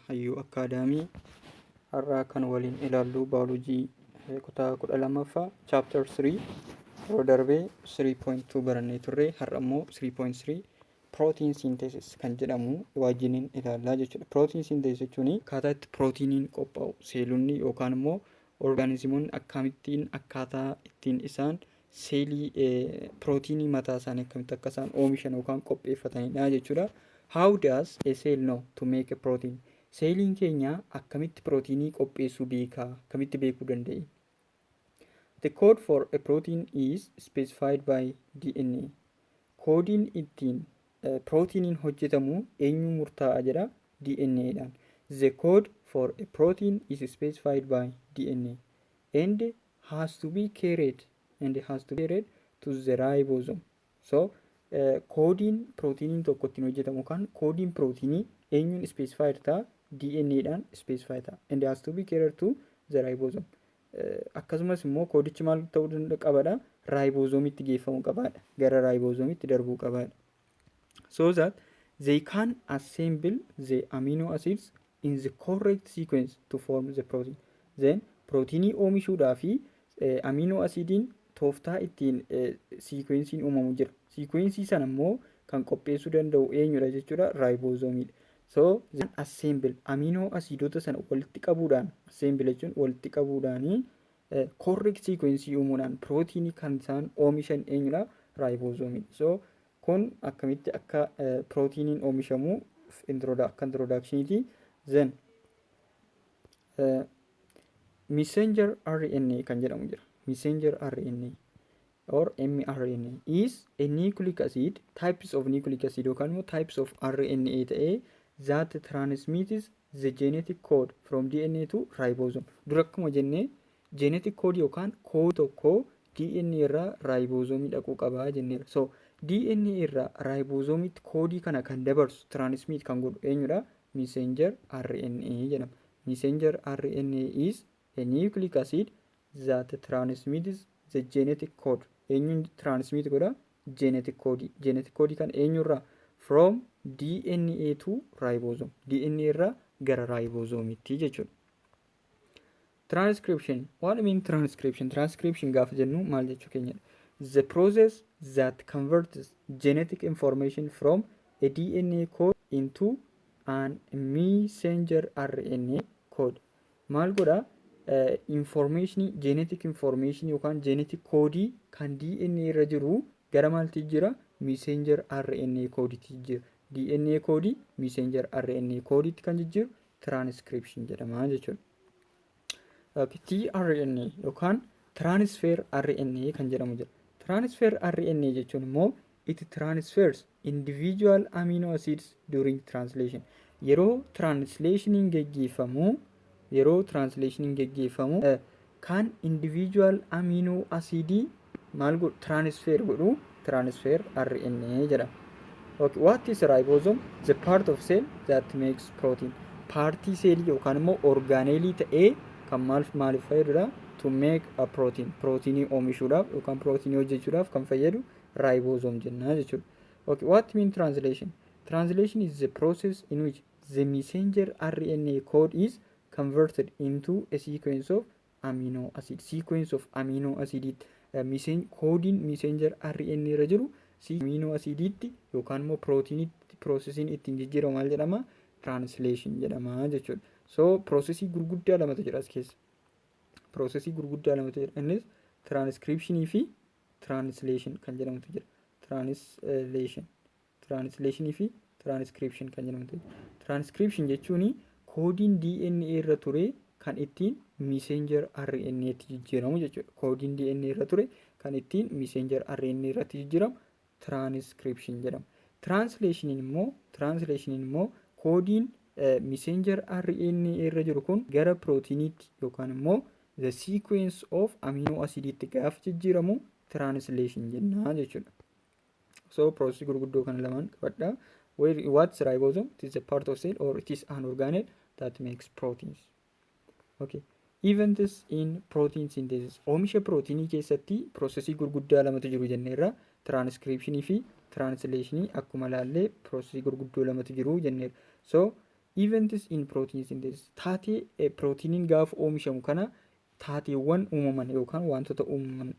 hayyuu akaadaamii har'aa kan waliin ilaallu baayoloojii kutaa 12ffaa chapter 3 yeroo darbee 3.2 barannee turre har'a immoo 3.3 protein synthesis kan jedhamu wajjiniin ilaallaa jechuudha. Protein synthesis jechuun akkaataa itti prootiiniin qophaa'u seelonni yookaan immoo orgaanizimoonni akkaataa ittiin isaan seelii prootiinii mataa isaanii akkamitti akka isaan oomishan yookaan qopheeffatanidha jechuudha. How does a cell know to make a protein? Seeliin keenya akkamitti prootiinii qopheessuu beeka? Akkamitti beekuu dandeenya? The code for a protein is specified by DNA. Koodiin ittiin prootiiniin hojjetamu eenyu murtaa'a jedha? DNAdhaan. The code for a protein is specified by DNA and has to be carried to the ribosome. So koodiin prootiiniin tokko ittiin hojjetamu kan koodiin prootiinii eenyuun specified ta'a? DNAdhaan specified ta'a. And has to be carried to the ribosome. Akkasumas immoo koodichi maal ta'uu qabaadha? Ribosoomitti geeffamuu qabaadha. Gara ribosoomitti darbuu qabaadha. So that they can assemble the amino acids in the correct sequence to form the protein. Then proteinii oomishuudhaa fi amino acidiin tooftaa ittiin sequencein uumamu jira. Sequencii sana immoo kan qopheessuu danda'u eenyudha jechuudha? Ribosoomidha. So then assemble amino acidota sana walitti qabuudhaan assemble jechuun walitti qabuudhaan correct sequencii uumuudhaan proteinii kan isaan oomishan eenyudha? Ribosoomidha. So kun akkamitti akka proteinii oomishamu akka introductioniiti. Then messenger RNA kan jedhamu jira. Messenger RNA or mRNA is a nucleic acid, types of nucleic acid yookaan immoo types of RNA ta'ee that transmits the genetic code from DNA to ribosome. Dura akkuma jennee genetic code yookaan code tokko DNA irraa ribosomii dhaquu qabaa jenneera. So DNA irraa ribosomiitti koodii kana kan dabarsu transmit kan godhu eenyudha? Messenger RNA jedhama. Messenger RNA is a nucleic acid that transmits the genetic code. Eenyuun transmit godha? Genetic code. Genetic code kan eenyurraa? From DNA to ribosome. DNA irraa gara ribosomiitti jechuudha. Transcription. What mean transcription? Transcription gaafa jennu maal jechuu keenyadha? The process that converts genetic information from a DNA code into an messenger RNA code. Maal godha? Genetic information yookaan genetic code kan DNA irra jiru gara maalti jira? Messenger RNA codeetti jira. DNA code messenger RNA codeetti kan jijjiiru transcription jedhama jechuudha. tRNA yookaan transfer RNA kan jedhamu jira. Transfer RNA jechuun immoo it transfers individual amino acids during translation. Yeroo translationiin geggeeffamu kan individual amino acidii maal godhu? Transfer godhu transfer RNA jedhama. Okay, what is ribosome? The part of cell that makes protein. Paartii seelii yookaan immoo orgaaneelii ta'ee kan maaliif fayyadudha? To make a protein. Proteinii oomishuudhaaf yookaan proteinii hojjechuudhaaf kan fayyadu ribosome jenna jechuudha. Okay, what mean translation? Translation is the process in which the messenger RNA code is converted into a sequence of amino acid. Sequence of amino acid. Koodiin messenger RNA irra jiru amino acidiitti yookaan immoo proteinii processiin ittiin jijjiiramu maal jedhama? Translation jedhama jechuudha. So processii gurguddaa lamatu jira as keessa. Processii gurguddaa lamatu jira. Innis transcriptionii fi translation kan jedhamutu jira. Translationii fi transcription kan jedhamutu jira. Transcription jechuun koodiin DNA irra ture kan ittiin messenger RNA tti jijjiiramu jechuudha. Koodiin DNA irra ture kan ittiin messenger RNA irratti jijjiiramu transcription jedhama. Translationiin immoo koodiin messenger RNA irra jiru kun gara proteiniitti yookaan immoo the sequence of amino acidiitti gaafa jijjiiramu translation jenna jechuudha. So process gurguddoo kana lamaan qabadha. What's ribosome? It is a part of cell or it is an organelle that makes proteins. Okay. Events in protein synthesis. Oomisha proteinii keessatti processii gurguddaa lamatu jiru jenneerra. Transcriptionii fi translationii akkuma laallee processii gurguddoo lamatu jiru jenneerra. So Events in protein synthesis taatee proteiniin gaafa oomishamu kana taateewwan uumaman yookaan wantoota uumaman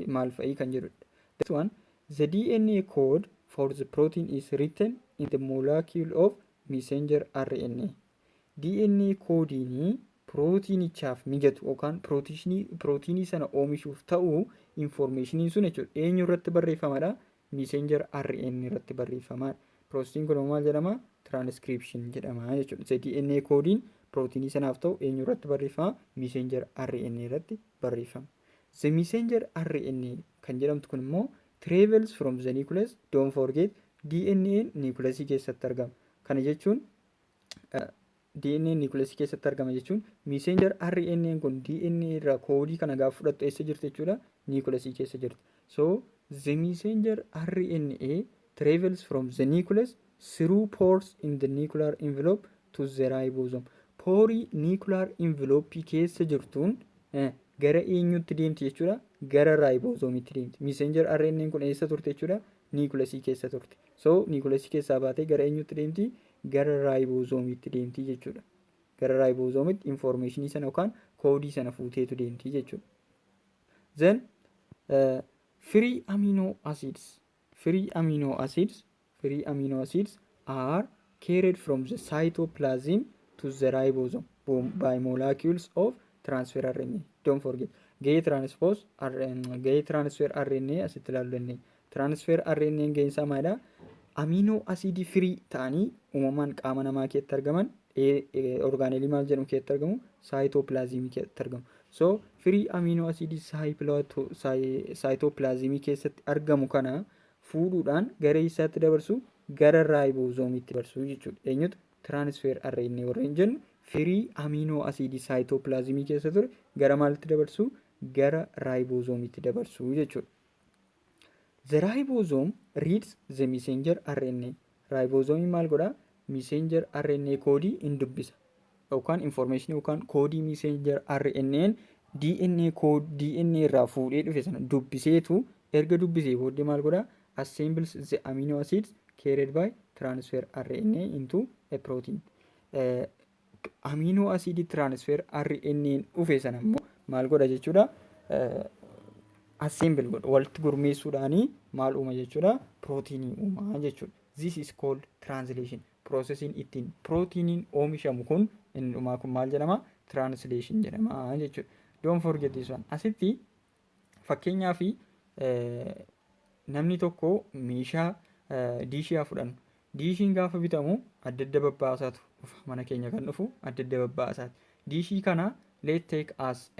maal fa'ii kan jedhudha. This one, the DNA code for the protein is written in the molecule of messenger RNA. DNA koodiinii prootiinichaaf mijatu yookaan prootiinii sana oomishuuf ta'u informationiin sun jechuudha. Eenyu irratti barreeffamadha? Messenger RNA irratti barreeffama. Proosesiin kun maal jedhama? Transcription jedhama jechuudha. The DNA koodiin prootiinii sanaaf ta'u eenyu irratti barreeffama? Messenger RNA irratti barreeffama. The messenger RNA kan jedhamtu kun immoo travels from the nucleus. Don't forget DNA nucleusii keessatti argama. Kana jechuun DNA nucleusii keessatti argama jechuun messenger RNA kun DNA irraa koodii kana gaafa fudhattu eessa jirti jechuudha? Nucleusii keessa jirti. So the messenger RNA travels from the nucleus through pores in the nuclear envelope to the ribosome. Poorii nuclear envelope keessa jirtuun gara eenyutti deemti jechuudha? Gara ribosoomitti deemti. Messenger RNA kun eessa turte jechuudha? Nucleusii keessa turte. So nucleusii keessaa baatee gara eenyutti deemti? Gara ribosoomitti deemti jechuudha. Gara ribosoomitti informationii sana yookaan koodii sana fuuteetu deemti jechuudha. Then free amino acids. Free amino acids are carried from the cytoplasm to the ribosome by molecules of transfer RNA. Don't forget. Gahee transfer RNA asitti ilaaluu dandeenya. Transfer RNA gaheen isaa maalidha? Amino acidii free ta'anii uumamaan qaama namaa keessatti argaman orgaaneelii maal jedhamu keessatti argamu? Cytoplasm keessatti argamu. So free amino acidii cytoplasm keessatti argamu kana fuudhuudhaan gara isaatti dabarsu gara ribosoomitti dabarsu jechuudha. Eenyutu? Transfer RNA warreen jennu free amino acidii cytoplasm keessa ture gara maalitti dabarsu? Gara ribosoomitti dabarsu jechuudha. The ribosome reads the messenger RNA. Ribosome maal godha? Messenger RNA koodii in dubbisa. Yookaan information yookaan koodii messenger RNA'n DNA irraa fuudhee dhufe sana dubbiseetu erga dubbisee booddee maal godha? Assembles the amino acids carried by transfer RNA into a protein. Amino acid transfer RNA'n dhufe sana immoo maal godha jechuudha? Assemble godha. Walitti gurmeessuudhaanii maal uuma jechuudha? Proteinii uuma jechuudha. This is called translation. Processing ittiin proteiniin oomishamu kun inni dhumaa kun maal jedhama? Translation jedhama jechuudha. Don't forget this one. Asitti fakkeenyaaf namni tokko meeshaa diishii fudhannu. Diishiin gaafa bitamu adda adda babbaasaatu dhufa. Mana keenya kan dhufu adda adda babbaasaati. Diishii kana let's take as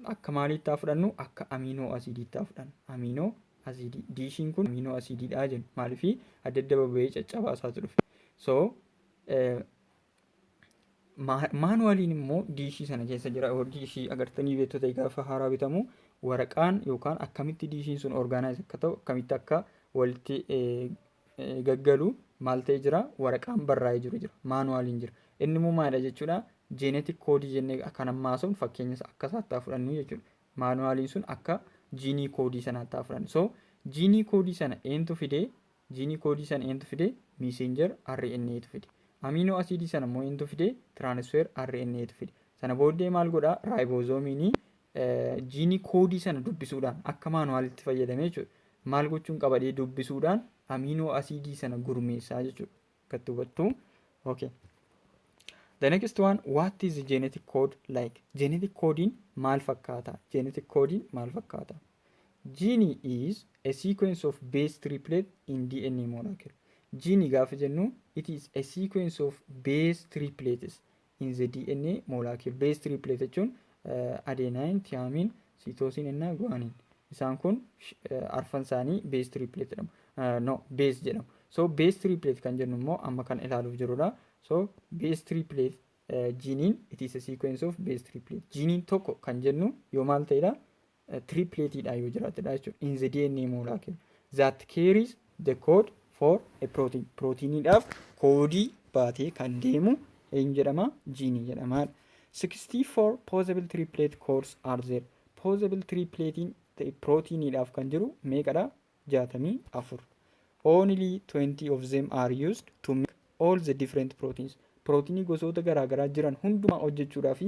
akka maaliitti fudhannu? Akka amino acidiitti fudhannu. Amino acidii. Diishiin kun amino acidiidha jennu. Maaliif adda adda babba'ee caccabaasaatu dhufe. So maanuwaaliin immoo diishii sana keessa jira. Diishii agartanii beektota gaafa haaraa bitamu waraqaan yookaan akkamitti diishiin sun orgaanaayiz akka ta'u akkamitti akka walitti gaggalu maal ta'e jira? Waraqaan barraa'ee jiru jira. Maanuwaaliin jira. Inni immoo maalidha jechuudha? Genetic koodii jennee kan ammaasuun fakkeenyas akka isaatti fudhannu jechuudha. Maanuwaaliin sun akka jiinii koodii sanaatti fudhannu. So jiinii koodii sana eentu fidee? Jiinii koodii sana eentu fidee? Messenger RNA'tu fide. Amino acidii sana immoo eentu fidee? Transfer RNA'tu fide. Sana booddee maal godhaa? Ribosoomiin jiinii koodii sana dubbisuudhaan akka maanuwaalitti fayyadamee jechuudha. Maal gochuun qabadee dubbisuudhaan amino acidii sana gurmeessaa jechuudha. Akkatti hubattu. Okay. The next one, what is the genetic code like? Genetic coding maal fakkaata? Genetic coding maal fakkaata? Gene is a sequence of base triplet in DNA molecule. Gene gaafa jennu it is a sequence of base triplets in the DNA molecule. Base triplet jechuun adenine, thymine, cytosine እና guanine. Isaan kun arfan isaanii base triplet jedhamu. No, base jedhamu. So base triplet kan jennu immoo amma kan ilaaluuf jirudha. So base triplet gene it is a sequence of base triplet. Gene tokko kan jennu yoo maal ta'edha? Tripletidha yoo jiraatedha jechuudha. In the DNA molecule that carries the code for a protein. Proteiniidhaaf koodii baatee kan deemu eenyu jedhama? Gene jedhama. 64 possible triplet codes are there. Possible tripletiin proteiniidhaaf kan jiru meeqadha? 64. Only 20 of them are used to make all the different proteins. pirootinii gosoota garaagaraa jiran hundumaa hojjechuudhaa fi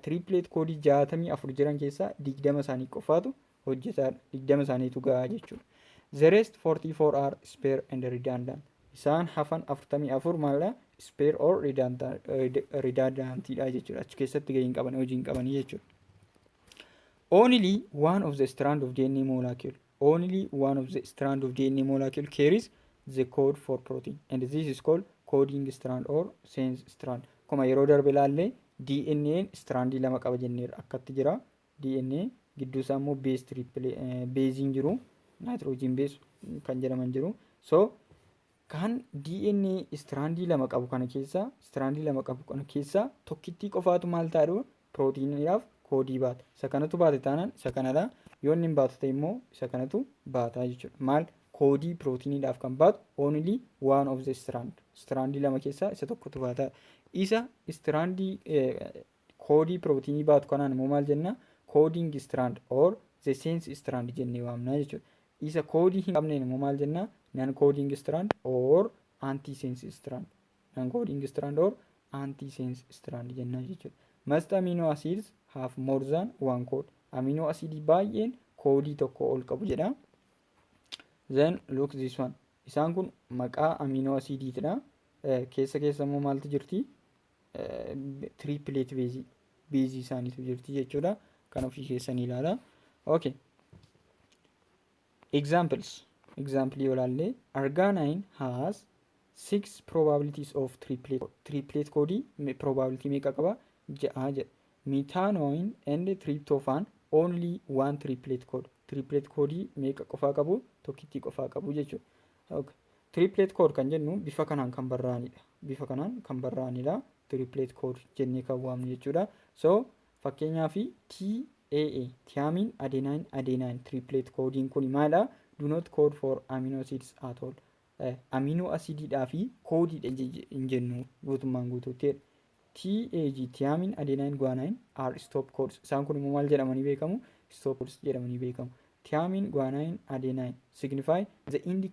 triplet koodii 64 jiran keessaa 20 isaanii qofaatu hojjetaadha. 20 isaaniitu gahaa jechuudha. The rest 44 are spare and redundant. Isaan hafan 44 maalidha? Spare or redundantidha jechuudha. Achi keessatti gahee hin qaban, hojii hin qabanii jechuudha. Only one of the strand of DNA molecule. Only one of the strand of DNA molecule carries the code for protein, and this is called coding strand or sense strand. Kuma yeroo darbe ilaalle DNA strandii lama qaba jenneerra. Akkatti jira. DNA gidduu isaa immoo base basein jiru, nitrogen base kan jedhaman jiru. So kan DNA strandii lama qabu kana keessa tokkittii qofaatu maal ta'a? Proteiniidhaaf koodii baata. Isa kanatu baate taanaan isa kanadha. Yoo inni hin baatu ta'e immoo isa kanatu baata jechuudha. Maal koodii proteiniidhaaf kan baatu only one of the strandii lama keessaa isa tokkotu baata. Isa strandii koodii proteinii baatu kanaan immoo maal jenna? Coding strand or the sense strand jennee waamna jechuudha. Isa koodii hin qabneen immoo maal jenna? Non coding strand or anti-sense strand. Non coding strand or anti-sense strand jenna jechuudha. Most amino acids have more than one code. Amino acidii baay'een koodii tokko ol qabu jedha. Then look this one. Isaan kun maqaa amino acidiitidha. Keessa immoo maaltu jirti? Triplet beezii isaaniitu jirti jechuudha. Kan ofii keessanii ilaala. Okay. Examples. Example yoo ilaalle arginine has 6 probabilities of triplet. Triplet koodii probability meeqa qaba? 6 jedha. Methanoin and tryptophan only one triplet code. Triplet koodii meeqa qofaa qabu? Tokkittii qofaa qabu jechuudha. Okay. Triplet code kan jennu bifa kanaan kan barraa'anidha. Triplet code jennee kan waamnu jechuudha. So fakkeenyaaf TAA thiamine adenine triplet coding kun maalidha? Do not code for amino acids at all. Amino acidiidhaa fi koodiidha hin jennu guutummaan guutuutti. TAG thiamine adenine guanine are stop codes. Isaan kun immoo maal jedhamanii beekamu? Stop codes jedhamanii beekamu. Thiamine guanine adenine signify the end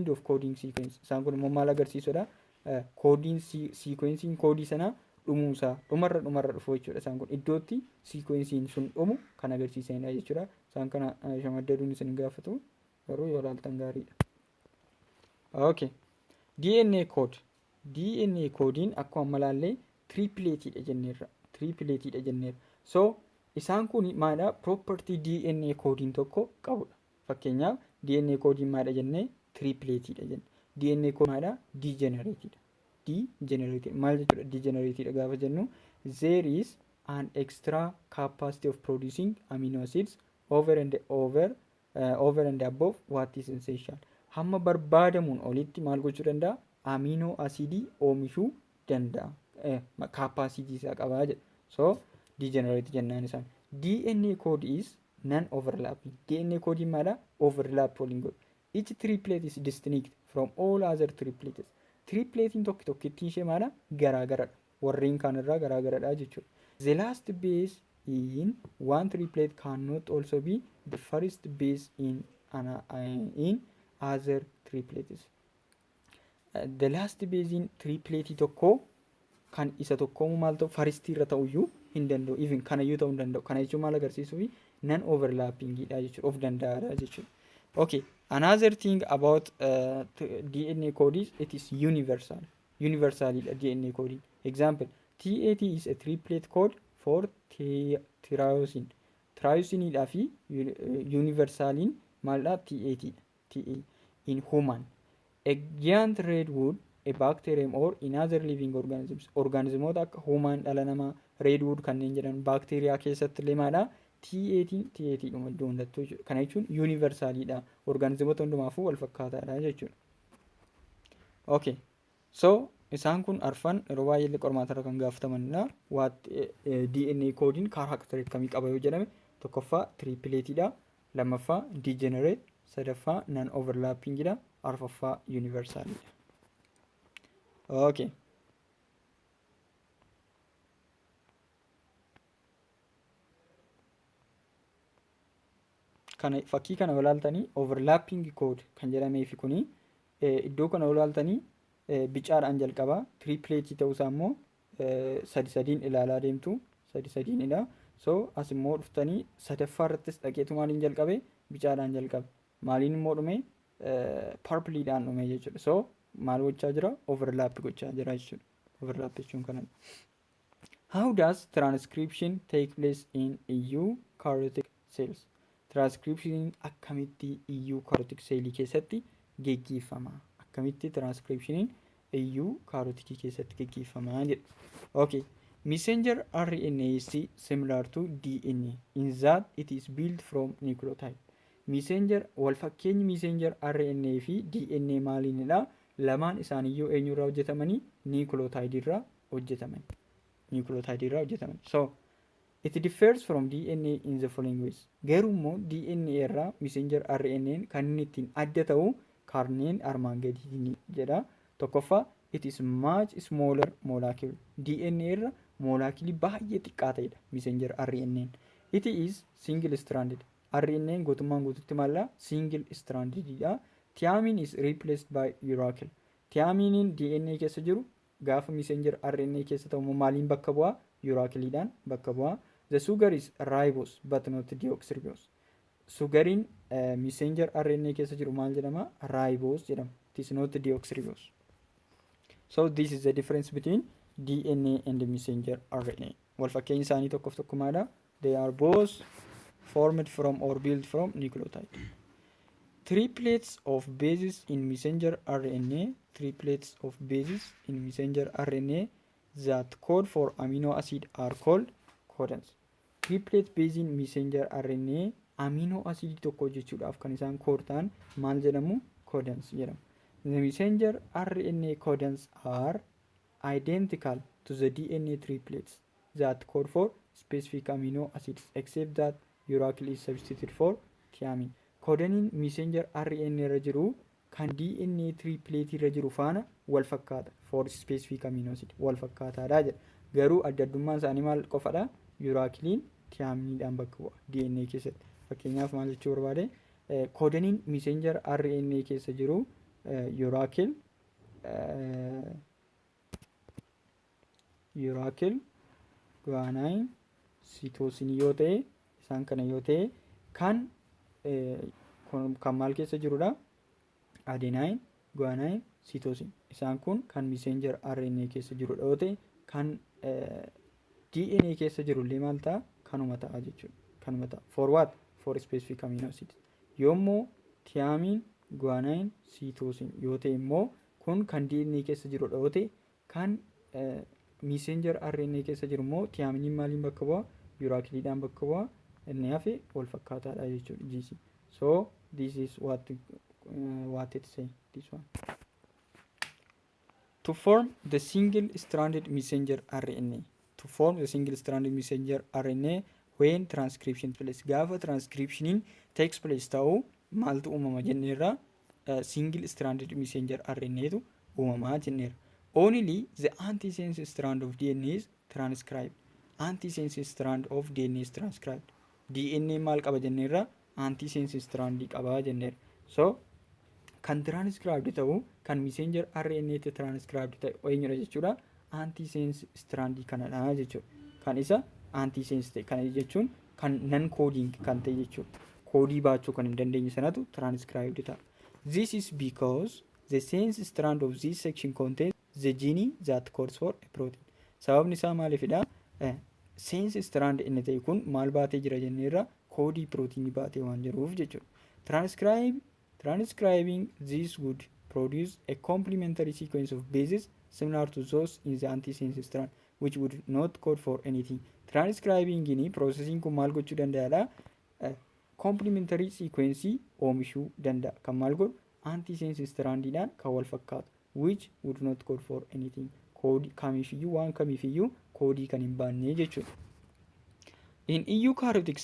of coding sequence. Isaan kun immoo maal agarsiisudha? Coding sequencing koodii sana dhumuusaa dhumarra dhufu jechuudha. Isaan kun iddootti sequencing sun dhumu kan agarsiisanidha jechuudha. Isaan kana shamaddaduun isin gaafatu garuu yoo ilaaltan gaariidha. Okay. DNA code. DNA koodiin akkuma malaallee tripletidha jenneerra. So isaan kun maalidha? Property DNA koodiin tokko qabudha. Fakkeenyaaf DNA koodiin maalidha jennee? Tripletidha jenna. DNA koodiin maalidha? Degeneratedha. Maal jechuudha? Degeneratedha gaafa jennu there is an extra capacity of producing amino acids over and above what is essential. Hamma barbaadamuun olitti maal gochuu danda'a? Amino acidii oomishuu danda'a. Capacity isaa qabaa jedha. So degenerate jennaan isaan. DNA code is non-overlapping. DNA code maalidha? Overlap waliin godhu. Each triplet is distinct from all other triplets. Tripletiin tokkittiin ishee maalidha? Garaagaradha. Warreen kaanirraa garaagaradha jechuudha. The last base in one triplet cannot also be the first base in other triplets. The last base in tripletii tokko kan isa tokko maal ta'u faristii irra ta'uyyuu hin danda'u. Even kanayyuu ta'uu hin danda'u. Kana jechuun maal agarsiisuuf non overlappingidha jechuudha. Of danda'aadha jechuudha. Okay. Another thing about DNA code is it is universal. Universalidha DNA code. Example, TAT is a triplet code for tyrosine. Tyrosine fi universalin maalidha? TAT. TA in human. A giant redwood, a bacterium or in other living organisms. Organismoota akka human dhala namaa redwood kanneen jedhan baakteeriyaa keessatti illee maalidha? TAT dhuma iddoo hundattuu jechuudha. Kana jechuun universalidha. Organismoota hundumaafuu wal fakkaataadha jechuudha. Okay. So isaan kun arfan yeroo baay'ee qormaatarra kan gaafatamanidha. DNA koodiin kaaraakterii akkamii qaba yoo jedhame tokkoffaa tripletidha. Lammaffaa degenerate. Sadaffaa non overlappingidha. Arfaffaa universalidha. Okay. Kana fakkii kana ilaaltanii overlapping code kan jedhamee fi kuni iddoo kana ilaaltanii bicaadhaan jalqabaa tripleetii ta'uusaa immoo sadi sadiin ilaalaa deemtu sadi sadiinidha. So as immoo dhuftanii sadaffaa irrattis dhaqeetu maaliin jalqabe bicaadhaan jalqabe maaliin immoo dhume purpliidhaan dhume jechuudha. So maal gochaa jira overlap gochaa jira jechuudha. Overlap jechuun kanadha. How does transcription take place in eukaryotic cells? Transcription akkamitti eukaryotic cell keessatti geggeeffama? Akkamitti transcription eukaryotic keessatti geggeeffama jedha. Okay. Messenger RNA is similar to DNA in that it is built from nucleotide. Messenger walfakkeenyi messenger RNA fi DNA maaliinidha? Lamaan isaaniiyyuu eenyurraa hojjetamanii? Nucleotide irraa hojjetaman. So it differs from DNA in the following ways. Garuu immoo DNA irraa messenger RNA kan inni ittiin adda ta'u kanneen armaan gadiitiin jedha. Tokkoffaa it is much smaller molecule. DNA irra moolaakilii baay'ee xiqqaa ta'edha messenger RNA. It is single stranded. RNA guutummaan guututti maalla single strandedidha. Thiamine is replaced by uracil. Thiaminiin DNA keessa jiru gaafa messenger RNA keessa ta'u maaliin bakka bu'aa? Uracilidhaan bakka bu'aa. The sugar is ribose but not deoxyribose. Sugariin messenger RNA keessa jiru maal jedhama? Ribose jedhama. It is not deoxyribose. So this is the difference between DNA and the messenger RNA. Walfakkeenyi isaanii tokkoof tokkummaadha. They are both formed from or built from nucleotide. Triplets of bases in messenger RNA. Triplets of bases in messenger RNA that code for amino acid are called codons. Triplet base in messenger RNA amino acid tokko jechuudhaaf kan isaan code ta'an maal jedhamu? Codons jedhamu. The messenger RNA codons are identical to the DNA triplets that code for specific amino acids except that uracil is substituted for thiamine. Codoniin messenger RNA irra jiru kan DNA triplet irra jiru faana wal fakkaata for specific amino acid wal fakkaataadha jedha. Garuu adda addummaan isaanii maal qofadha? Uraciliin thiamineedhaan bakka bu'a DNA keessatti. Fakkeenyaaf maal jechuu barbaade? Codoniin messenger RNA keessa jiru uracil guanine cytosine yoo ta'e isaan kana yoo ta'e kan maal keessa jirudha? Adenine guanine cytosine. Isaan kun kan messenger RNA keessa jirudha yoo ta'e kan DNA keessa jirullee maal ta'a? Kanuma ta'a jechuudha. Kanuma ta'a. For what? For specific amino acids. Yoommoo thiamine guanine cytosine yoo ta'e immoo kun kan DNA keessa jirudha yoo ta'e kan messenger RNA keessa jiru immoo thiaminiin maaliin bakka bu'a? Uraciliidhaan bakka bu'a. Inni hafe wal fakkaataadha jechuudha GC. So this is what it say this one. To form the single stranded messenger RNA. To form the single stranded messenger RNA when transcription takes place. Gaafa transcription takes place ta'u maaltu uumama jenneerra? Single stranded messenger RNA tu uumama jenneerra. Only the antisense strand of DNA is transcribed. Antisense strand of DNA is transcribed. DNA maal qaba jenneerra? Antisense strand qaba jenneerra. So kan transcribed ta'u kan messenger RNA te transcribed ta'u eenyudha jechuudha? Antisense strand kanadha jechuudha. Kan isa antisense ta'e kana jechuun kan non coding kan ta'e jechuudha. Koodii baachuu kan hin dandeenye sanatu transcribed ta'a. This is because the sense strand of this section contains the gene that codes for a protein. Sababni isaa maalifidha? Sense strand inni ta'e kun maal baatee jira jenneerra? Koodii proteinii baatee waan jiruuf jechuudha. Transcribing this would produce a complementary sequence of bases similar to those in the antisense strand, which would not code for anything. Transcribing ini processing kun maal gochuu danda'aadha? Complementary sequence oomishuu danda'a. Kan maal godhu? Antisense strandiidhaan kan wal fakkaatu, which would not code for anything. Koodii kamiifiyyuu waan kamiifiyyuu koodii kan hin baanne jechuudha. In eukaryotic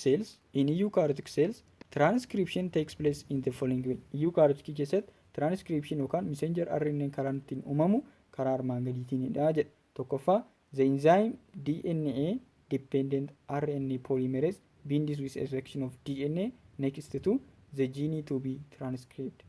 cells, transcription takes place in the following way. Eukaryotic keessatti transcription yookaan messenger RNA karaa ittiin uumamu karaa armaan gadiitiinidha jedha. Tokkoffaa the enzyme DNA dependent RNA polymerase binds with a section of DNA next to the gene to be transcribed.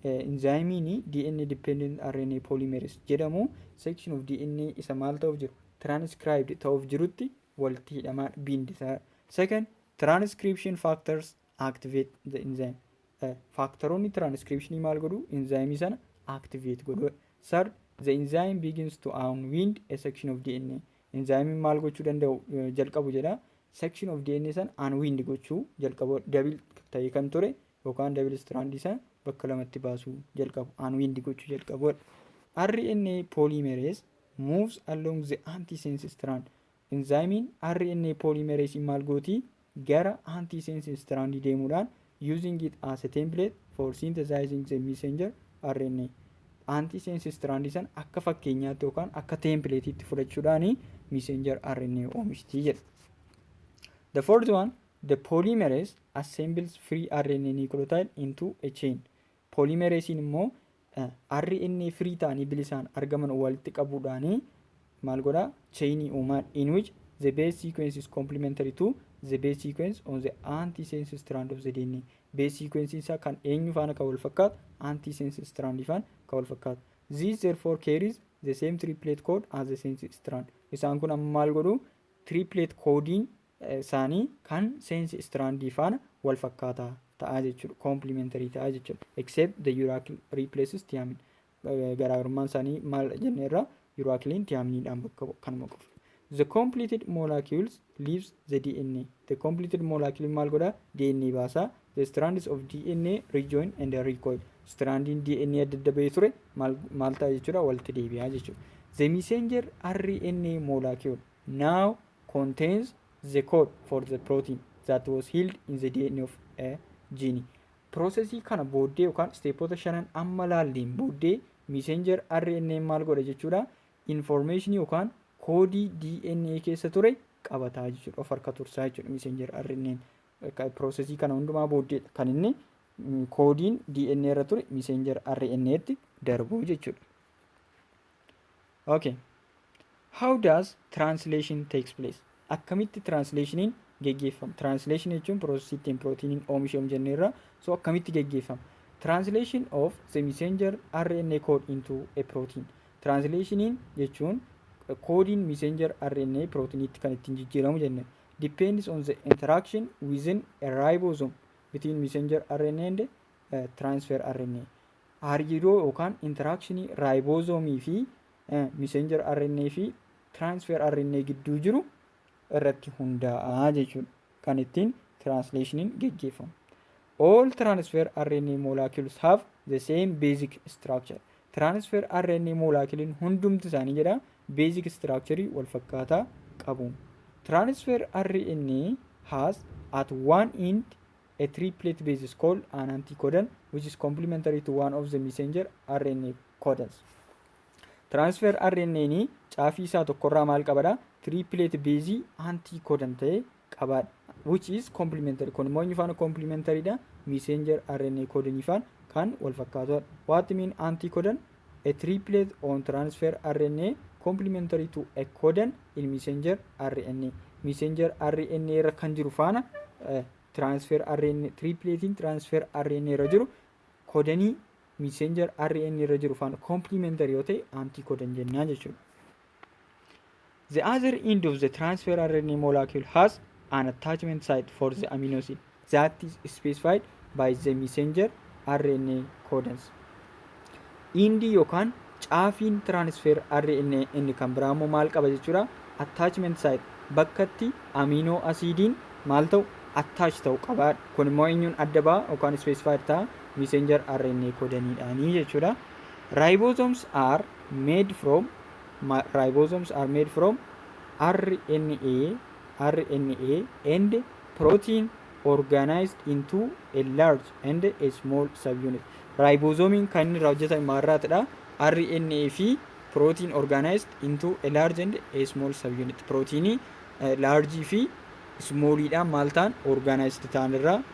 enzymiin DNA dependent RNA polymerase jedhamu section of DNA isa maal ta'uuf jiru transcribed ta'uuf jirutti walitti hidhamaa bindisaa. Second, transcription factors activate the enzyme. Faaktaroonni transcriptionii maal godhu enzyme sana activate godhu. Third, the enzyme begins to unwind a section of DNA. Enzyme maal gochuu danda'u jalqabu jedha section of DNA sana unwind gochuu jalqabu double ta'e kan ture yookaan double strand isa bakka lamatti baasuu jalqabu unwind gochuu jalqabu. RNA polymerase moves along the antisense strand. Enzyme RNA polymerase maal gooti gara antisense strand deemuudhaan using it as a template for synthesizing the messenger RNA. Antisense strand san akka fakkeenyaatti yookaan akka template itti fudhachuudhaan messenger RNA oomishtii jedha. The fourth one, the polymerase assembles free RNA nucleotide into a chain. Polymerase immoo RNA free ta'anii bilisaan argaman walitti qabuudhaan maal godha chainii uumaan in which the base sequence is complementary to the base sequence on the antisense strand of the DNA. Base sequence isa kan eenyu faana kan wal fakkaatu antisense strand faana kan wal fakkaatu. This therefore carries the same triplet code as the sense strand. Isaan kun amma maal godhu triplet coding isaanii kan sense strand faana wal fakkaataa ta'aa jechuudha. Complementary ta'aa jechuudha. Except the uracil replaces thiamine. Garaagarummaan isaanii maal jenneerra uracilin thiamineedhaan bakka kanuma qofa. The completed molecules leaves the DNA. The completed molecule maal godha DNA baasa. The strands of DNA rejoin and recoil. Strandin DNA adda bahee ture maal ta'a jechuudha walitti deebi'aa jechuudha. The messenger RNA molecule now contains the code for the protein that was held in the DNA of a gene. Processii kana booddee yookaan steepota shanan amma laalleen booddee messenger RNA maal godha jechuudha information yookaan koodii DNA keessa ture qabataa jechuudha of harka tursaa jechuudha messenger RNA. Processii kana hundumaa booddee kan inni koodiin DNA irra ture messenger RNA tti darbu jechuudha. Okay. How does translation takes place? Akkamitti translationiin geggeeffama? Translation jechuun processii ittiin proteiniin oomishamu jenneerra. So akkamitti geggeeffama? Translation of the messenger RNA code into a protein. Translationiin jechuun koodiin messenger RNA proteiniitti kan ittiin jijjiiramu jenneerra. Depends on the interaction within a ribosome between messenger RNA and transfer RNA. Hariiroo yookaan interactionii ribosomii fi messenger RNA fi transfer RNA gidduu jiru irratti hundaa'a jechuudha. Kan ittiin translationiin geggeeffamu. All transfer RNA molecules have the same basic structure. Transfer RNA moleculein hundumti isaanii jedha basic structure wal fakkaataa qabu. Transfer RNA has at one end a triplet base called an anticodon which is complementary to one of the messenger RNA codons. Transfer RNA ni caafii isaa tokkorraa maal qabadha triplet base anticodon ta'e qabadha which is complementary. Kun immoo inni faana complementary dha messenger RNA codon ifaan kan wal fakkaatudha. What mean anticodon? A triplet on transfer RNA complementary to a codon in messenger RNA. Messenger RNA irra kan jiru faana transfer RNA tripletiin transfer RNA irra jiru codonii messenger RNA irra jiru faana complementary yoo ta'e anticodon jennaa jechuudha. The other end of the transfer RNA molecule has an attachment site for the amino acid that is specified by the messenger RNA codons. Indi yookaan caafiin transfer RNA inni kan biraa immoo maal qaba jechuudha attachment site bakkatti amino acidiin maal ta'u attach ta'u qaba. Kun immoo eenyuun adda ba'a yookaan specified ta'a messenger RNA codoniidhaanii jechuudha. Ribosomes are made from RNA and protein organized into a large and a small subunit. Ribosomiin kan inni irraa hojjetame maarraatidha. RNA fi protein organized into a large and a small subunit. Proteinii large fi smalliidhaan maal ta'an organized ta'an irraa.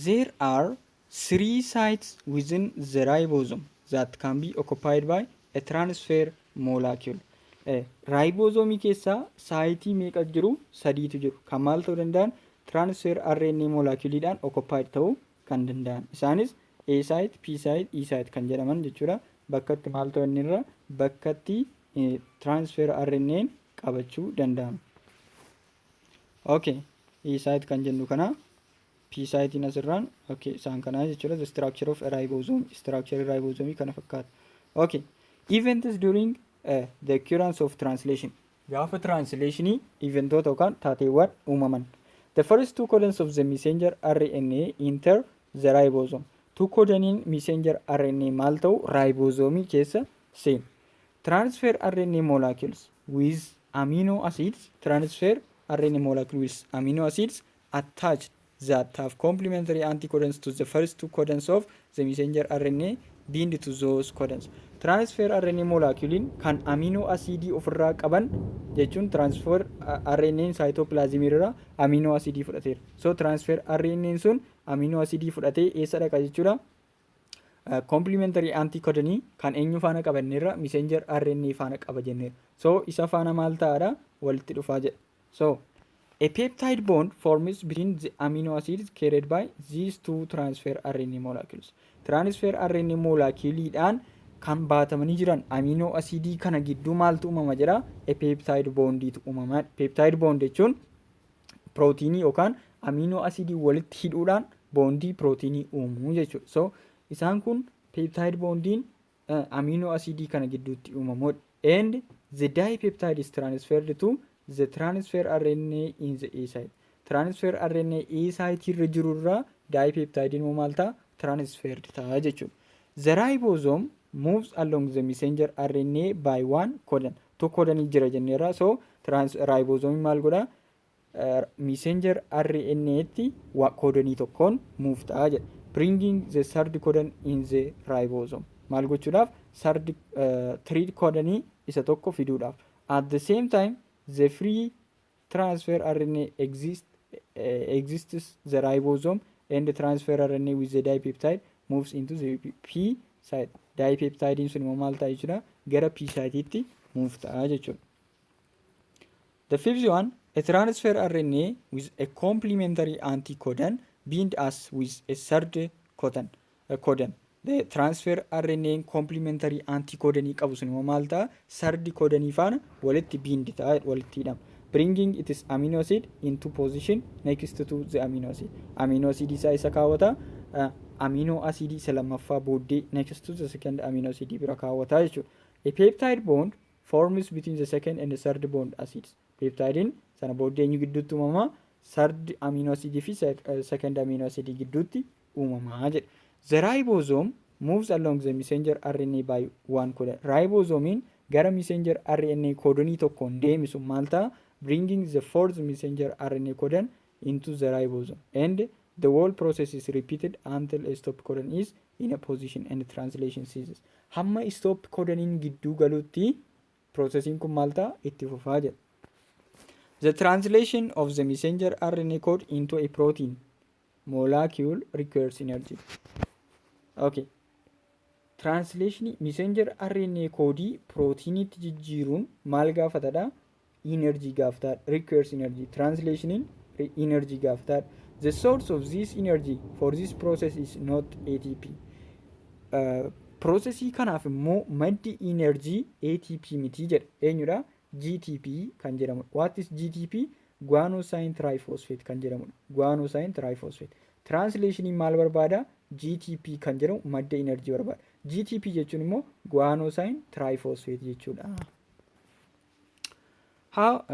There are 3 sites within the ribosome that can be occupied by a transfer molecule. Ribosomii keessaa saayitii meeqa jiru? 3tu jiru. Kan maal ta'uu danda'an? Transfer RNA moleculeidhaan occupied ta'uu kan danda'an. Isaanis A site, P site, E site kan jedhaman jechuudha. Bakka itti maal ta'u inni irra bakka itti transfer RNA qabachuu danda'amu. Okay, E site kan jennu kana P site in asirraan okay isaan kana jechuudha. The structure of a ribosome, structure ribosome kana fakkaata. Okay, events during the occurrence of translation. Gaafa translation eventoota yookaan taateewwan uumaman. The first two codons of the messenger RNA enter the ribosome. Two codoniin messenger RNA maal ta'u ribosome keessa seenu. Transfer RNA molecules with amino acids, transfer RNA molecule with amino acids attached that have complementary anticodons to the first two codons of the messenger RNA bind to those codons. Transfer RNA molecule kan amino acidii ofirraa qaban jechuun transfer RNA cytoplasm irraa amino acidii fudhateera. So transfer RNA sun amino acidii fudhatee eessa dhaqa jechuudha? Complementary anticodon kan eenyu faana qabanneerra messenger RNA faana qaba jenneera. So isa faana maal ta'aadha walitti dhufaa jedha. So a peptide bond forms between the amino acids carried by these two transfer RNA molecules. Transfer RNA moleculeidhaan kan baatamanii jiran amino acidii kana gidduu maaltu uumama jedha? A peptide bondiitu uumama. Peptide bond jechuun proteinii yookaan amino acidii walitti hidhuudhaan bondii proteinii uumuu jechuudha. So isaan kun peptide bondiin amino acidii kana gidduutti uumamudha. And the dipeptide is transferred to the transfer RNA in the A site. Transfer RNA A site irra jirurraa dipeptide immoo maal ta'a? Transferred ta'a jechuudha. The ribosome moves along the messenger RNA by one codon. Tokko codon jira jenneerra. So ribosome maal godha? Messenger RNA tti codonii tokkoon move ta'a jedha. Bringing the third codon in the ribosome. Maal gochuudhaaf? Third codonii isa tokko fiduudhaaf. At the same time, the free transfer RNA exists the ribosome and the transfer RNA with the dipeptide moves into the P site. Dipeptide sun immoo maal ta'a jechuudha? Gara P site itti move ta'a jechuudha. The fifth one, a transfer RNA with a complementary anticodon bind us with a third codon. The transfer RNA complementary anticodon qabu sun immoo maal ta'a? Third codon faana walitti bind ta'a walitti hidhama. Bringing its amino acid into position next to the amino acid. Amino acid isa kaawwata. Amino acid isa lammaffaa booddee next to the second amino acid bira kaawwata jechuudha. A peptide bond forms between the second and the third bond acids. Peptide sana booddee eenyu gidduutti uumama? Third amino acid fi second amino acid gidduutti uumama jedha. The ribosome moves along the messenger RNA by one codon. Ribosome gara messenger RNA codonii tokkoon deemisu maal ta'a? Bringing the fourth messenger RNA codon into the ribosome. And the whole process is repeated until a stop codon is in a position and translation ceases. Hamma stop codoniin gidduu galuutti processing kun maal ta'a? Itti fufaa jedha. The translation of the messenger RNA code into a protein molecule requires energy. Okay. Translation messenger RNA code proteinitti jijjiiruun maal gaafatadha? Energy gaafataadha. Requires energy. Translation energy gaafataadha. The source of this energy for this process is not ATP. Processii kanaaf immoo maddi energy ATP miti jedha. Eenyudha? GTP kan jedhamudha. What is GTP? Guanosine triphosphate kan jedhamudha. Guanosine triphosphate. Translation maal barbaada? GTP kan jedhamu madda energy barbaada. GTP jechuun immoo guanosine triphosphate jechuudha. How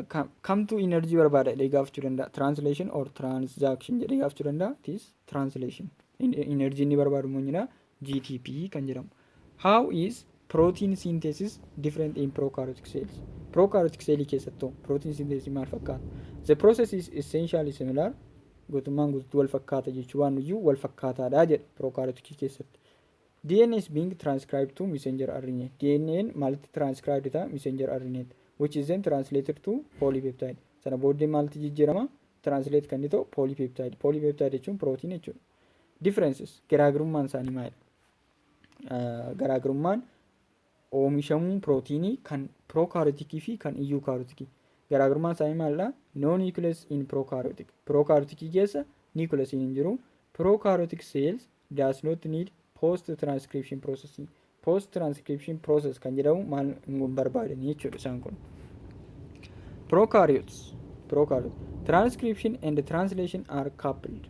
come to energy barbaada jedhee gaafachuu danda'a. Translation or transaction jedhee gaafachuu danda'a. It is translation. Energy inni barbaadu immoo GTP kan jedhamu. How is protein synthesis different in prokaryotic cells? Prokaryotic cell keessattuu protein synthesis maal fakkaata? The process is essentially similar. Guutummaan guutuu wal fakkaata jechuun waan iyyuu wal fakkaataadha jedha prokaryotic keessatti. DNA is being transcribed to messenger RNA. DNA maalti transcribed ta'a messenger RNA which is then translated to polypeptide. Sana booddee maalti jijjiirama? Translate kan inni ta'u polypeptide. Polypeptide jechuun protein jechuudha. Differences garaagarummaan isaanii maalidha? Garaagarummaan oomishamuu proteinii kan prokaryotikii fi kan eukaryotikii. Garaagarummaan isaanii maalidha? No nucleus in prokaryotic. Prokaryotikii keessa nucleus hin jiru. Prokaryotic cells does not need post transcription processing. Post transcription process kan jedhamu maal hin barbaadanii jechuudha isaan kun. Prokaryotes. Transcription and translation are coupled.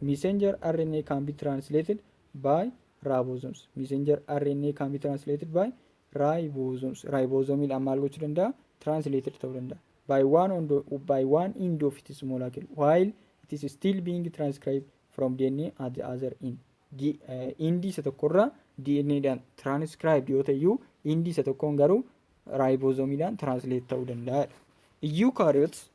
Messenger RNA can be translated by ribosomes. Messenger RNA can be translated by ribosomes. Ribosomiidhaan maal gochuu danda'a? Translated ta'uu danda'a. By one end of its molecule, while it is still being transcribed from DNA at the other end. Indi isa tokkorraa DNAdhaan transcribed yoo ta'eyyuu indi isa tokkoon garuu ribosomiidhaan translate ta'uu danda'a. Eukaryotes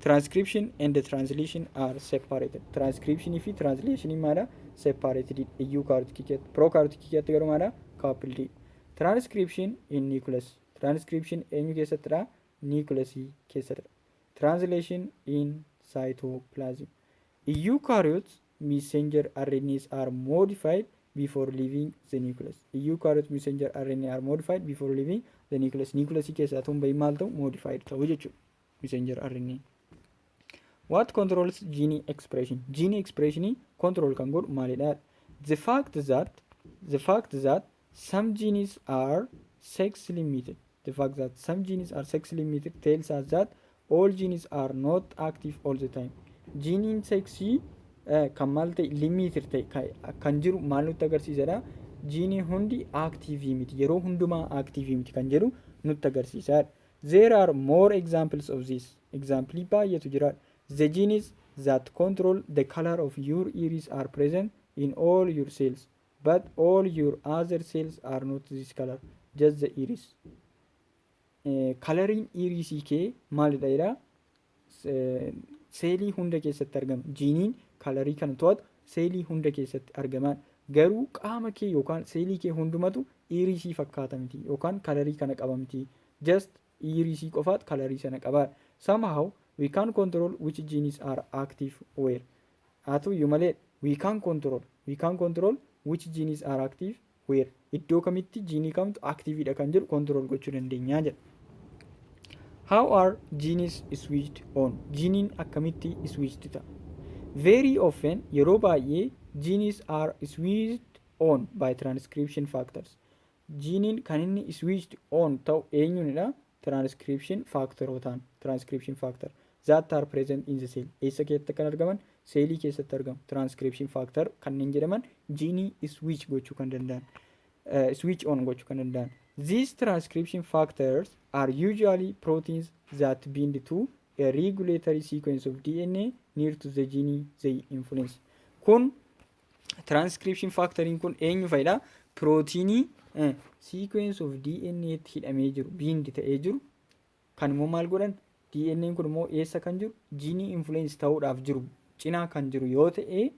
transcription and the translation are separated. Transcription fi translation maadha separated. Eukaryotic prokaryotic garuu maadha coupled. Transcription in nucleus. Transcription eenyu keessattidha? Nucleus keessattidha. Translation in cytoplasm. Eukaryotes messenger RNAs are modified before leaving the nucleus. Eukaryote messenger RNA are modified before leaving the nucleus. Nucleus keessaa tun bahi maal ta'u modified ta'u jechuudha. Messenger RNA. What controls gene expression? Gene expression control kan godhu maalidha? The fact that some genes are sex limited. The fact that some genes are sex limited tells us that all genes are not active all the time. Gene sexy kan maal ta'e limited ta'e kan jiru maal nutti agarsiisadha? Gene hundi active miti, yeroo hundumaa active miti kan jedhu nutti agarsiisadha. There are more examples of this. Example baay'eetu jira. The genes that control the color of your iris are present in all your cells, but all your other cells are not this color, just the iris. Coloring iris kee maalidha jedha? Seelii hunda keessatti argama. Geniin kalarii kana to'atu seelii hunda keessatti argaman. Garuu qaama kee yookaan seelii kee hundumatu irisii fakkaata miti yookaan kalarii kana qaba miti. Just irisii qofaat kalarii sana qaba. Somehow we can control which genes are active where. Haatu iyyuu malee we can control which genes are active where. Iddoo kamitti geenii kamtu activeidha kan jedhu control gochuu dandeenya jedha. How are genes switched on? Geeniin akkamitti switched ta'a? Very often yeroo baay'ee genes are switched on by transcription factors. Geeniin kan inni switched on ta'u eenyuunidha? Transcription factorootaan. Transcription factor that are present in the cell. Eessa keessatti kan argaman? Seelii keessatti argamu. Transcription factor kanneen jedhaman geenii switch gochuu kan danda'an. Switch on gochuu kan danda'an. These transcription factors are usually proteins that bind to a regulatory sequence of DNA near to the gene they influence. Kun transcription factoring kun eenyu fayyada? Proteinii sequence of DNA tti hidhamee jiru, bind ta'ee jiru. Kan immoo maal godhan? DNA kun immoo eessa kan jiru? Gene influence ta'uudhaaf jiru cinaa kan jiru yoo ta'e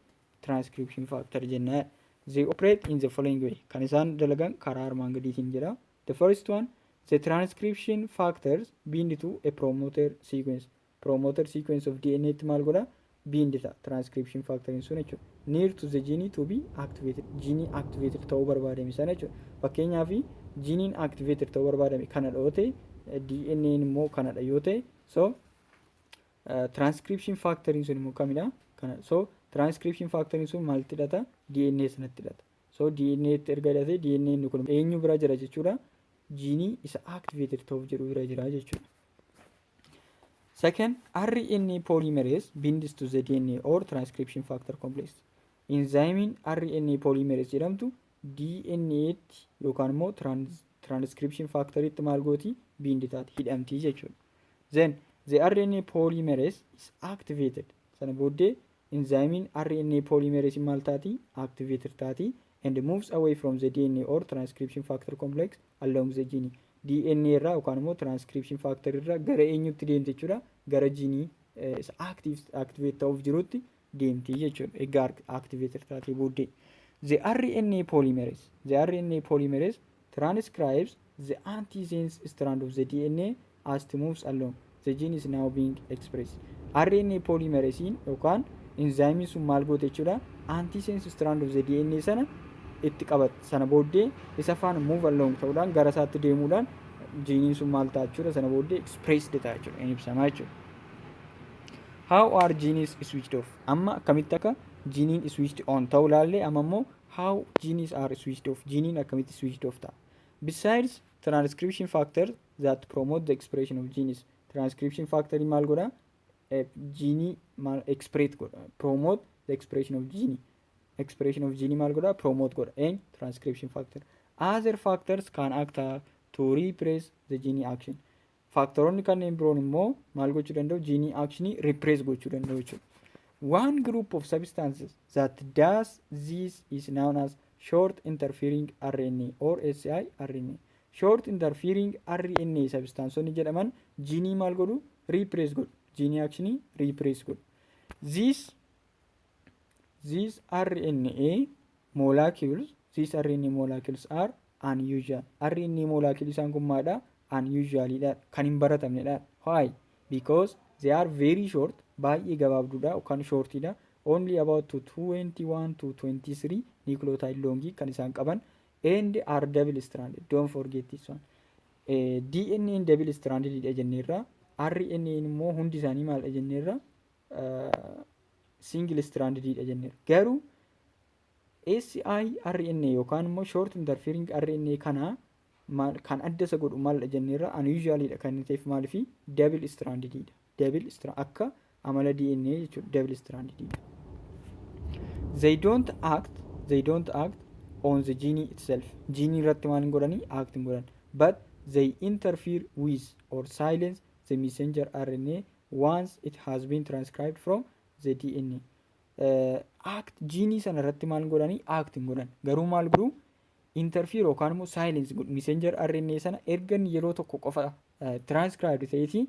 transcription factor jenna. They operate in the following way. Kan isaan dalagan karaa armaan gadiitiin jira. The first one, the transcription factors bind to a promoter sequence. Promoter sequence of DNA tti maal godha? Bind ta'a. Transcription factoring sun jechuudha. Near to the gene to be activated. Gene activated ta'uu barbaadame sana jechuudha. Fakkeenyaaf geniin activated ta'uu barbaadame kanadha yoo ta'e DNA immoo kanadha yoo ta'e so transcription factoring sun immoo kamidha? Kana. So transcription factoring sun maaltti hidhata? DNA sanatti hidhata. So DNA itti erga hidhate DNA inni kun eenyu bira jira jechuudha? Gene isa activated ta'uuf jedhu bira jira jechuudha. Second, RNA polymerase binds to the DNA or transcription factor complex. Enzymiin RNA polymerase jedhamtu DNA tti yookaan immoo transcription factor itti maal gooti? Bind taati, hidhamti jechuudha. Then the RNA polymerase is activated. Sana booddee enzymiin RNA polymerase maal taati? Activated taati and moves away from the DNA or transcription factor complex along the gene. DNA irraa yookaan immoo transcription factor irraa gara eenyutti deemti jechuudha? Gara gene activate ta'uuf jirutti deemti jechuudha. Egaa activated taatee booddee. The RNA polymerase transcribes the antisense strand of the DNA as it moves along. The gene is now being expressed. RNA polymerase yookaan enzymiin sun maal goote jechuudha? Antisense strand of the DNA sana itti qabata. Sana booddee isa faana move along ta'uudhaan gara isaatti deemuudhaan geeniin sun maal ta'a jechuudha? Sana booddee expressed ta'a jechuudha. Inni ibsamaa jechuudha. How are genes switched off? Amma akkamitti akka geeniin switched on ta'uu ilaallee amma immoo how genes are switched off. Gene akkamitti switched off ta'a. Besides transcription factors that promote the expression of genes. Transcription factor maal godha? Gene maal express godha. Promote the expression of gene. Expression of gene maal godha? Promote godha. And transcription factor. Other factors can act to repress the gene action. Faktoroonni kanneen biroon immoo maal gochuu danda'u? Gene actionii repress gochuu danda'u jechuudha. One group of substances that does this is known as short interfering RNA or siRNA. Short interfering RNA substanceonni jedhaman gene maal godhu? Repress godhu. Gene actionii repress godhu. These RNA molecules are unusual. RNA molecule isaan kun maadha? Unusualidha. Kan hin baratamnedha. Why? Because they are very short. Baay'ee gabaabduudha yookaan shortidha. Only about to 21 to 23 nucleotide longii kan isaan qaban and are double stranded. Don't forget this one. DNA double stranded dha jenneerra. RNA immoo hundi isaanii maaldha jenneerra? Single stranded dha jenneerra. Garuu siRNA yookaan immoo short interfering RNA kana kan adda isa godhu maaldha jenneerra? Unusualidha kan ta'eef maaliif double stranded dha. Double strand akka amala DNA jechuudha. Double stranded dha. They don't act on the gene itself. Gene irratti maal hin godhani? Act hin godhan. But they interfere with or silence the messenger RNA once it has been transcribed from the DNA. Act gene sana irratti maal hin godhani? Act hin godhan. Garuu maal godhu? Interfere yookaan immoo silence godhu. Messenger RNA sana ergan yeroo tokko qofa transcribed ta'eeti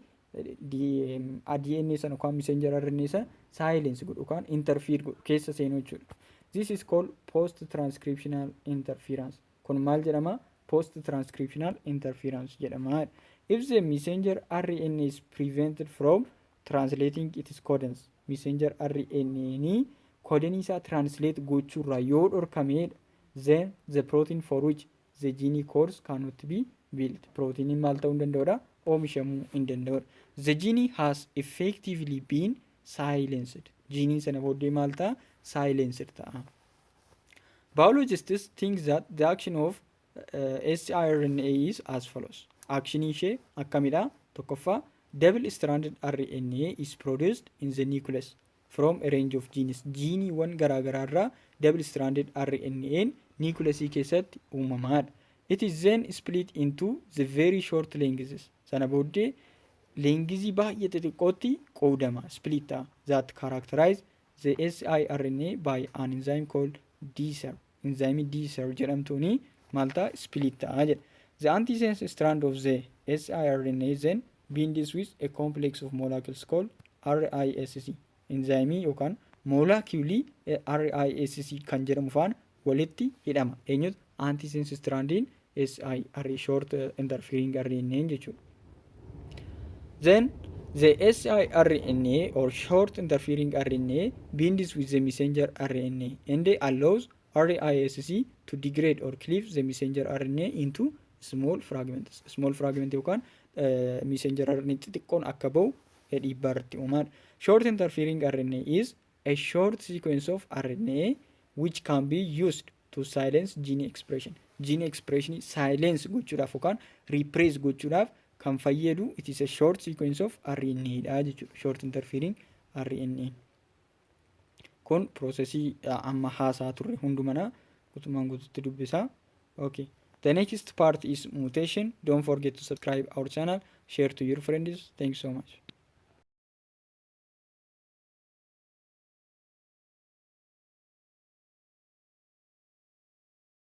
DNA sana yookaan messenger RNA sana silence godhu yookaan interfere godhu keessa seenuu jechuudha. This is called post-transcriptional interference. Kun maal jedhama? Post-transcriptional interference jedhama. If the messenger RNA is prevented from translating its codons, messenger RNA ni codon isaa translate gochuurraa yoo dhorkamedha, then the protein for which the gene codes cannot be built. Protein maal ta'uu hin danda'udha? Oomishamuu hin danda'udha. The gene has effectively been silenced. Gene sana booddee maal ta'a? Silenced ta'a. Biologists think that the action of siRNA is as follows. Action ishee akkamidha? Tokkoffaa, double stranded RNA is produced in the nucleus from a range of genes. Geeniiwwan garaagaraa irraa double stranded RNA nucleus keessatti uumamaadha. It is then split into the very short lengths. Sana booddee lengthii baay'ee xixiqqootti qoodama. Split ta'a. That characterize the siRNA by an enzyme called deser. Enzyme deser jedhamtuuni maal ta'a? Split ta'a jedha. The antisense strand of the siRNA then binds with a complex of molecules called RISC. Enzyme yookaan molecules RISC kan jedhamu faana walitti hidhama. Eenyutu? Antisense strandiin siRNA short interfering RNA jechuudha. Then the siRNA or short interfering RNA binds with the messenger RNA and allows RISC to degrade or cleave the messenger RNA into small fragments. Small fragment yookaan messenger RNA xixiqqoon akka bahu dhiibbaa irratti uumaadha. Short interfering RNA is a short sequence of RNA which can be used to silence gene expression. Gene expression silence gochuudhaaf yookaan repress gochuudhaaf kan fayyadu it is a short sequence of RNA dha jechuudha. Short interfering RNA. Kun processii amma haasaa turre hundumana guutumaan guututti dubbisaa. Okay. The next part is mutation. Don't forget to subscribe our channel, share to your friends. Thanks so much.